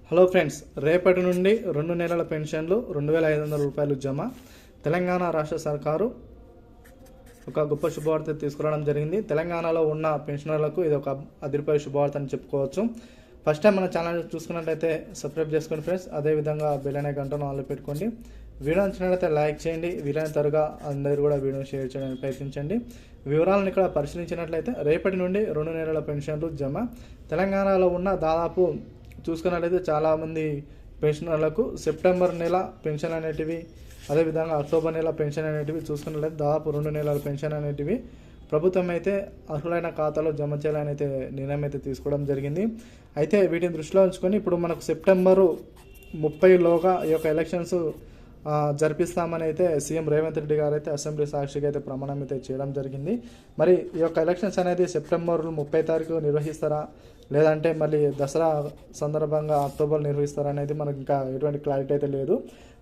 Hello friends, రేపటి నుండి 2 నెలల పెన్షన్లు 2,500 రూపాయలు జమ. తెలంగాణ రాష్ట్ర సర్కారు ఒక గొప్ప శుభవార్త తీసుకురావడం జరిగింది. తెలంగాణలో ఉన్న పెన్షనర్లకు ఇది ఒక అదిరిపోయే శుభవార్త అని చెప్పుకోవచ్చు. ఫస్ట్ టైం మన ఛానల్ చూసుకున్నట్లయితే సబ్స్క్రైబ్ చేసుకోండి ఫ్రెండ్స్. అదేవిధంగా బెల్ అనే గంటను ఆన్లో పెట్టుకోండి. వీడియో నచ్చినట్లయితే లైక్ చేయండి. వీలైన త్వరగా అందరూ కూడా వీడియోని షేర్ చేయడానికి ప్రయత్నించండి. వివరాలను ఇక్కడ పరిశీలించినట్లయితే రేపటి నుండి 2 నెలల పెన్షన్లు జమ. తెలంగాణలో ఉన్న దాదాపు చూసుకున్నట్లయితే చాలామంది పెన్షనర్లకు సెప్టెంబర్ నెల పెన్షన్ అనేటివి, అదేవిధంగా అక్టోబర్ నెల పెన్షన్ అనేటివి చూసుకున్నట్లయితే దాదాపు 2 నెలల పెన్షన్ అనేటివి ప్రభుత్వం అయితే అర్హులైన ఖాతాలో జమ చేయాలని అయితే నిర్ణయం అయితే తీసుకోవడం జరిగింది. అయితే వీటిని దృష్టిలో ఉంచుకొని ఇప్పుడు మనకు సెప్టెంబరు 30లోగా ఈ యొక్క ఎలక్షన్స్ జరిపిస్తామని అయితే సీఎం రేవంత్ రెడ్డి గారు అయితే అసెంబ్లీ సాక్షిగా అయితే ప్రమాణం అయితే చేయడం జరిగింది. మరి ఈ యొక్క ఎలక్షన్స్ అనేది సెప్టెంబర్ 30 తారీఖు నిర్వహిస్తారా, లేదంటే మళ్ళీ దసరా సందర్భంగా అక్టోబర్ నిర్వహిస్తారా అనేది మనకు ఇంకా ఎటువంటి క్లారిటీ అయితే లేదు.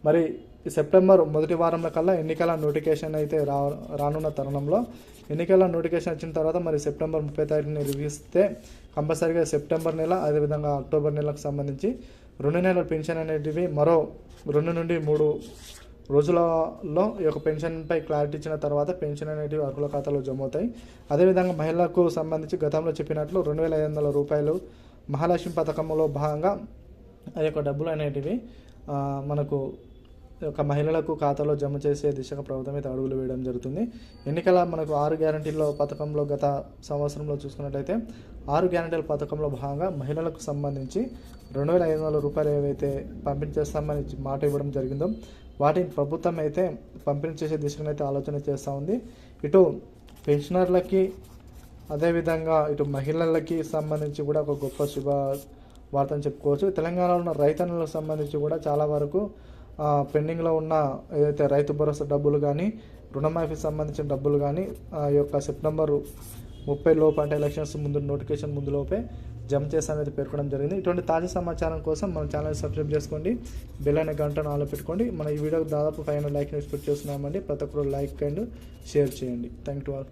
మరి ఈ సెప్టెంబర్ మొదటి వారంలో కల్లా ఎన్నికల నోటిఫికేషన్ అయితే రానున్న తరుణంలో ఎన్నికల నోటిఫికేషన్ వచ్చిన తర్వాత మరి సెప్టెంబర్ 30 తారీఖుని నిర్వహిస్తే కంపల్సరీగా సెప్టెంబర్ నెల, అదేవిధంగా అక్టోబర్ నెలకు సంబంధించి 2 నెలల పెన్షన్ అనేటివి మరో 2 నుండి 3 రోజులలో ఈ యొక్క పెన్షన్పై క్లారిటీ ఇచ్చిన తర్వాత పెన్షన్ అనేటివి అర్హుల ఖాతాలో జమ అవుతాయి. అదేవిధంగా మహిళలకు సంబంధించి గతంలో చెప్పినట్లు 2,500 రూపాయలు మహాలక్ష్మి పథకంలో భాగంగా ఆ యొక్క డబ్బులు అనేటివి మనకు ఒక మహిళలకు ఖాతాలో జమ చేసే దిశగా ప్రభుత్వం అయితే అడుగులు వేయడం జరుగుతుంది. ఎన్నికల మనకు 6 గ్యారంటీల పథకంలో గత సంవత్సరంలో చూసుకున్నట్లయితే 6 గ్యారంటీల పథకంలో భాగంగా మహిళలకు సంబంధించి 2,500 రూపాయలు ఏవైతే పంపిణీ చేస్తామని మాట ఇవ్వడం జరిగిందో వాటిని ప్రభుత్వం అయితే పంపిణీ చేసే దిశగా అయితే ఆలోచన చేస్తూ ఉంది. ఇటు పెన్షనర్లకి, అదేవిధంగా ఇటు మహిళలకి సంబంధించి కూడా ఒక గొప్ప శుభ వార్త అని చెప్పుకోవచ్చు. తెలంగాణలో ఉన్న రైతన్నులకు సంబంధించి కూడా చాలా వరకు పెండింగ్లో ఉన్న ఏదైతే రైతు భరోసా డబ్బులు కానీ, రుణమాఫీకి సంబంధించిన డబ్బులు కానీ ఈ యొక్క సెప్టెంబర్ 30 లోపు, అంటే ఎలక్షన్స్ ముందు నోటిఫికేషన్ ముందు లోపే జమ చేస్తానైతే పేర్కొనడం జరిగింది. ఇటువంటి తాజా సమాచారం కోసం మన ఛానల్ సబ్స్క్రైబ్ చేసుకోండి, బెల్ అనే గంటను ఆన్లో పెట్టుకోండి. మన ఈ వీడియోకి దాదాపు 500 లైక్ ఎక్స్పెక్ట్ చేస్తున్నామండి. ప్రతి ఒక్కరు లైక్ అండ్ షేర్ చేయండి. Thank you all.